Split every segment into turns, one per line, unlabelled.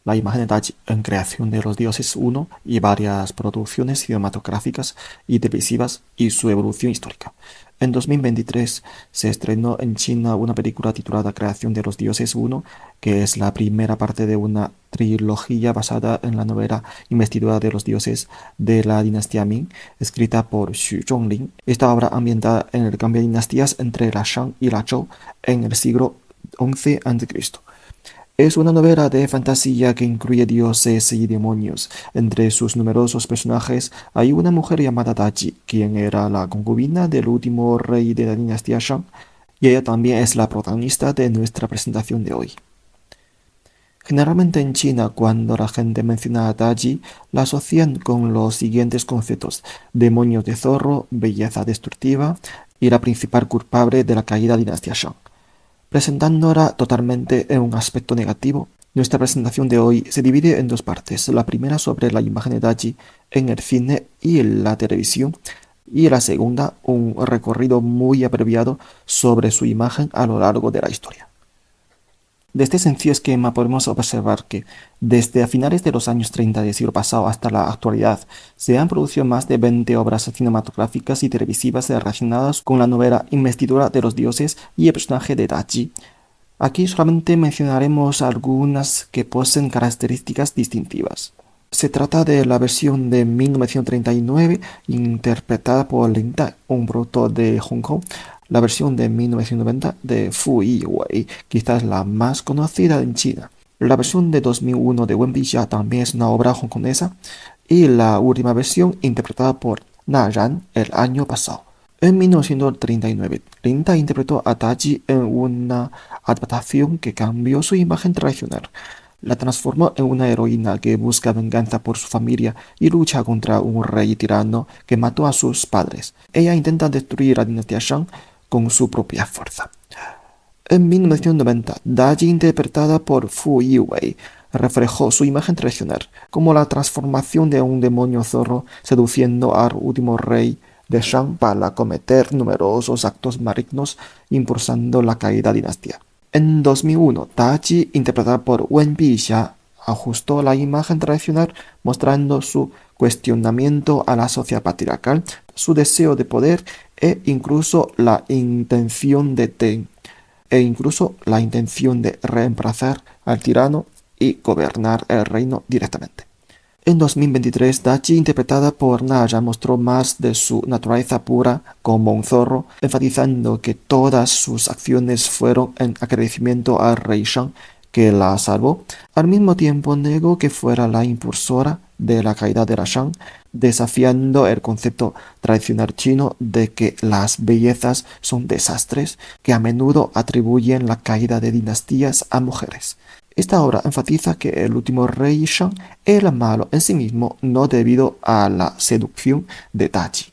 la imagen de Daji en Creación de los Dioses 1 y varias producciones cinematográficas y televisivas y su evolución histórica. En 2023 se estrenó en China una película titulada Creación de los Dioses 1, que es la primera parte de una trilogía basada en la novela Investidura de los Dioses de la dinastía Ming, escrita por Xu Zhonglin. Esta obra ambientada en el cambio de dinastías entre la Shang y la Zhou en el siglo XI a.C. Es una novela de fantasía que incluye dioses y demonios. Entre sus numerosos personajes hay una mujer llamada Daji, quien era la concubina del último rey de la dinastía Shang, y ella también es la protagonista de nuestra presentación de hoy. Generalmente en China, cuando la gente menciona a Daji, la asocian con los siguientes conceptos: demonios de zorro, belleza destructiva y la principal culpable de la caída de la dinastía Shang. Presentándola totalmente en un aspecto negativo, nuestra presentación de hoy se divide en dos partes. La primera sobre la imagen de Daji en el cine y en la televisión, y la segunda un recorrido muy abreviado sobre su imagen a lo largo de la historia. De este sencillo esquema podemos observar que desde a finales de los años 30 del siglo pasado hasta la actualidad se han producido más de 20 obras cinematográficas y televisivas relacionadas con la novela Investidura de los Dioses y el personaje de Daji. Aquí solamente mencionaremos algunas que poseen características distintivas. Se trata de la versión de 1939 interpretada por Lin Tai, un productor de Hong Kong, la versión de 1990 de Fu Yiwei, quizás la más conocida en China. La versión de 2001 de Wen Bixia también es una obra hongkonesa, y la última versión interpretada por Na Ran el año pasado. En 1939, Lin Tai interpretó a Daji en una adaptación que cambió su imagen tradicional. La transformó en una heroína que busca venganza por su familia y lucha contra un rey tirano que mató a sus padres. Ella intenta destruir la dinastía Shang con su propia fuerza. En 1990, Daji, interpretada por Fu Yiwei, reflejó su imagen tradicional, como la transformación de un demonio zorro seduciendo al último rey de Shang para cometer numerosos actos malignos, impulsando la caída de la dinastía. En 2001, Daji, interpretada por Wen Bixia, ajustó la imagen tradicional mostrando su cuestionamiento a la sociedad patriarcal, su deseo de poder e incluso la intención de reemplazar al tirano y gobernar el reino directamente. En 2023, Daji, interpretada por Na Ran, mostró más de su naturaleza pura como un zorro, enfatizando que todas sus acciones fueron en agradecimiento al rey Shang que la salvó. Al mismo tiempo negó que fuera la impulsora de la caída de la Shang, desafiando el concepto tradicional chino de que las bellezas son desastres, que a menudo atribuyen la caída de dinastías a mujeres. Esta obra enfatiza que el último rey Shang era malo en sí mismo, no debido a la seducción de Daji.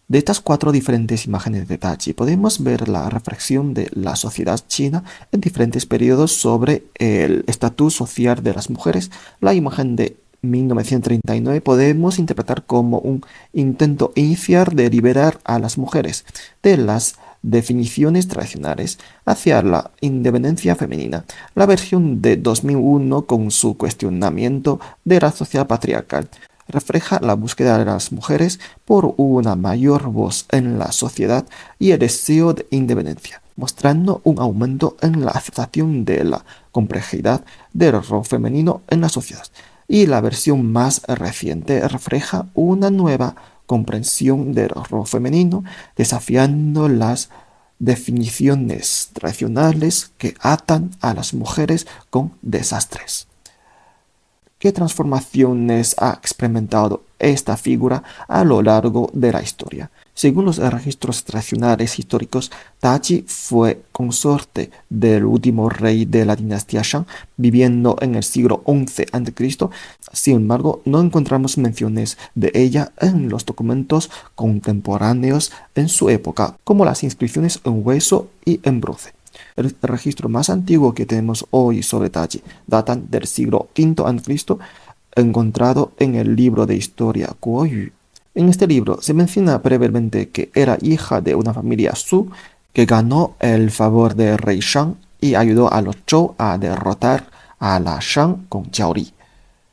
De estas cuatro diferentes imágenes de Daji podemos ver la reflexión de la sociedad china en diferentes periodos sobre el estatus social de las mujeres. La imagen de 1939 podemos interpretar como un intento inicial de liberar a las mujeres de las definiciones tradicionales hacia la independencia femenina. La versión de 2001, con su cuestionamiento de la sociedad patriarcal, refleja la búsqueda de las mujeres por una mayor voz en la sociedad y el deseo de independencia, mostrando un aumento en la aceptación de la complejidad del rol femenino en la sociedad. Y la versión más reciente refleja una nueva comprensión del rol femenino, desafiando las definiciones tradicionales que atan a las mujeres con desastres. ¿Qué transformaciones ha experimentado esta figura a lo largo de la historia? Según los registros tradicionales históricos, Daji fue consorte del último rey de la dinastía Shang, viviendo en el siglo XI a.C. Sin embargo, no encontramos menciones de ella en los documentos contemporáneos en su época, como las inscripciones en hueso y en bronce. El registro más antiguo que tenemos hoy sobre Daji datan del siglo V a.C., encontrado en el libro de historia Guo Yu. En este libro se menciona brevemente que era hija de una familia Su que ganó el favor del rey Shang y ayudó a los Zhou a derrotar a la Shang con Jiao Li.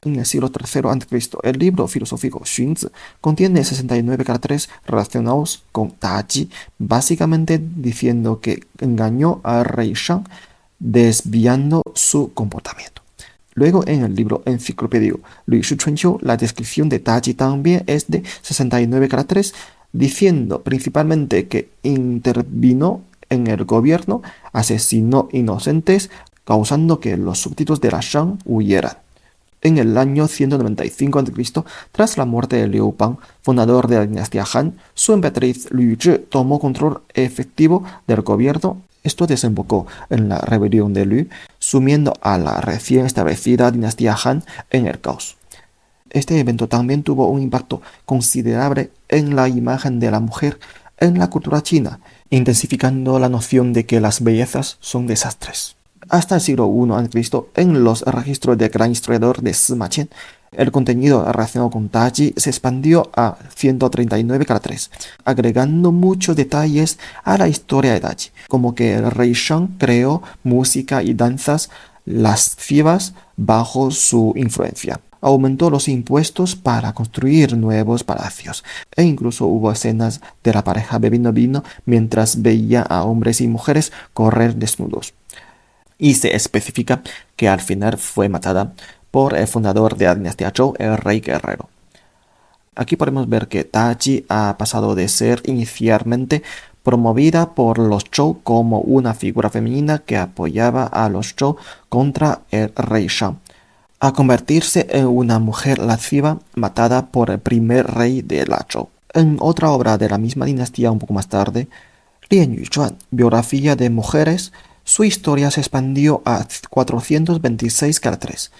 En el siglo III a.C., el libro filosófico Xunzi contiene 69 caracteres relacionados con Daji, básicamente diciendo que engañó al rey Shang, desviando su comportamiento. Luego, en el libro enciclopédico Lü Shi Chunqiu, la descripción de Daji también es de 69 caracteres, diciendo principalmente que intervino en el gobierno, asesinó inocentes, causando que los súbditos de la Shang huyeran. En el año 195 a.C., tras la muerte de Liu Bang, fundador de la dinastía Han, su emperatriz Lü Zhi tomó control efectivo del gobierno. Esto desembocó en la rebelión de Lü, sumiendo a la recién establecida dinastía Han en el caos. Este evento también tuvo un impacto considerable en la imagen de la mujer en la cultura china, intensificando la noción de que las bellezas son desastres. Hasta el siglo I a.C., en los registros del gran historiador de Sima Qian, el contenido relacionado con Daji se expandió a 139 caracteres, agregando muchos detalles a la historia de Daji, como que el rey Shang creó música y danzas lascivas bajo su influencia. Aumentó los impuestos para construir nuevos palacios, e incluso hubo escenas de la pareja bebiendo vino mientras veía a hombres y mujeres correr desnudos. Y se especifica que al final fue matada por el fundador de la dinastía Zhou, el rey guerrero. Aquí podemos ver que Daji ha pasado de ser inicialmente promovida por los Zhou como una figura femenina que apoyaba a los Zhou contra el rey Shang, a convertirse en una mujer lasciva matada por el primer rey de la Zhou. En otra obra de la misma dinastía un poco más tarde, Lian Yuchuan, biografía de mujeres, su historia se expandió a 426 caracteres,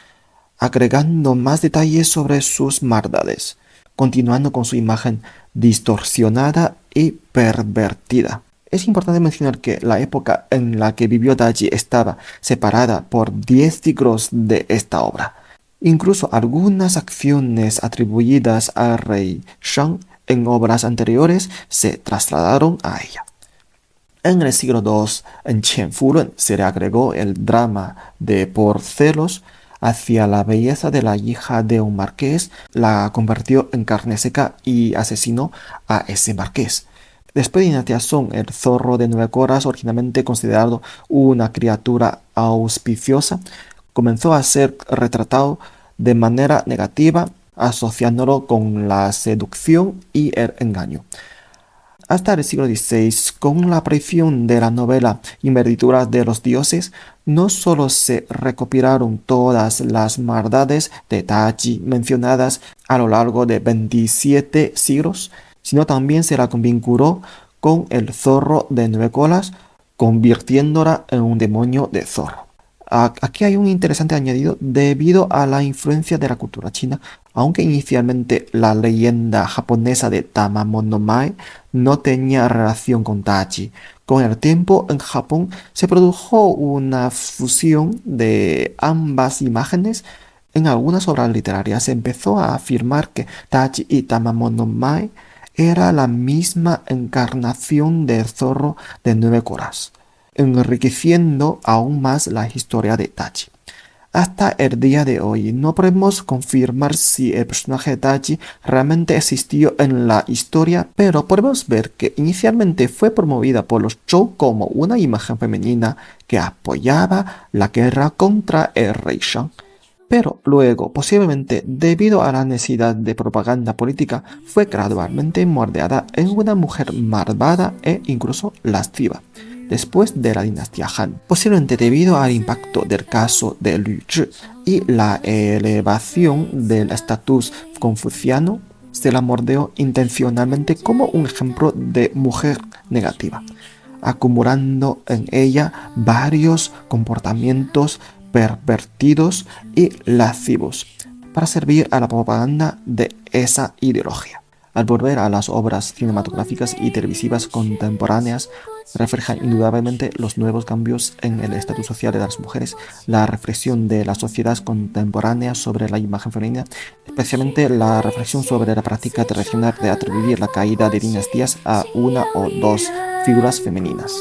agregando más detalles sobre sus maldades, continuando con su imagen distorsionada y pervertida. Es importante mencionar que la época en la que vivió Daji estaba separada por 10 siglos de esta obra. Incluso algunas acciones atribuidas al rey Shang en obras anteriores se trasladaron a ella. En el siglo II, en Qian Fu Lun, se le agregó el drama de por celos hacia la belleza de la hija de un marqués, la convirtió en carne seca y asesinó a ese marqués. Después de dinastía Song, el zorro de 9 colas, originalmente considerado una criatura auspiciosa, comenzó a ser retratado de manera negativa, asociándolo con la seducción y el engaño. Hasta el siglo XVI, con la aparición de la novela Investiduras de los dioses, no solo se recopilaron todas las maldades de Daji mencionadas a lo largo de 27 siglos, sino también se la vinculó con el zorro de 9 colas, convirtiéndola en un demonio de zorro. Aquí hay un interesante añadido debido a la influencia de la cultura china. Aunque inicialmente la leyenda japonesa de Tamamo-no-Mae no tenía relación con Daji, con el tiempo en Japón se produjo una fusión de ambas imágenes. En algunas obras literarias se empezó a afirmar que Daji y Tamamo-no-Mae era la misma encarnación del zorro de 9 colas, enriqueciendo aún más la historia de Daji. Hasta el día de hoy no podemos confirmar si el personaje de Daji realmente existió en la historia, pero podemos ver que inicialmente fue promovida por los Zhou como una imagen femenina que apoyaba la guerra contra el rey Shang. Pero luego, posiblemente debido a la necesidad de propaganda política, fue gradualmente moldeada en una mujer malvada e incluso lasciva después de la dinastía Han, posiblemente debido al impacto del caso de Lü Zhi y la elevación del estatus confuciano. Se la moldeó intencionalmente como un ejemplo de mujer negativa, acumulando en ella varios comportamientos pervertidos y lascivos para servir a la propaganda de esa ideología. Al volver a las obras cinematográficas y televisivas contemporáneas, reflejan indudablemente los nuevos cambios en el estatus social de las mujeres, la reflexión de la sociedad contemporánea sobre la imagen femenina, especialmente la reflexión sobre la práctica tradicional de atribuir la caída de dinastías a una o dos figuras femeninas.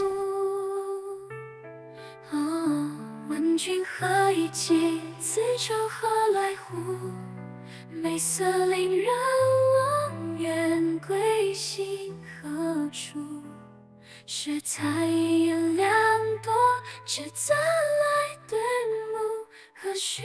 几，此愁何来乎？美色令人望，愿归心何处？是残颜两朵，只怎来对暮？何须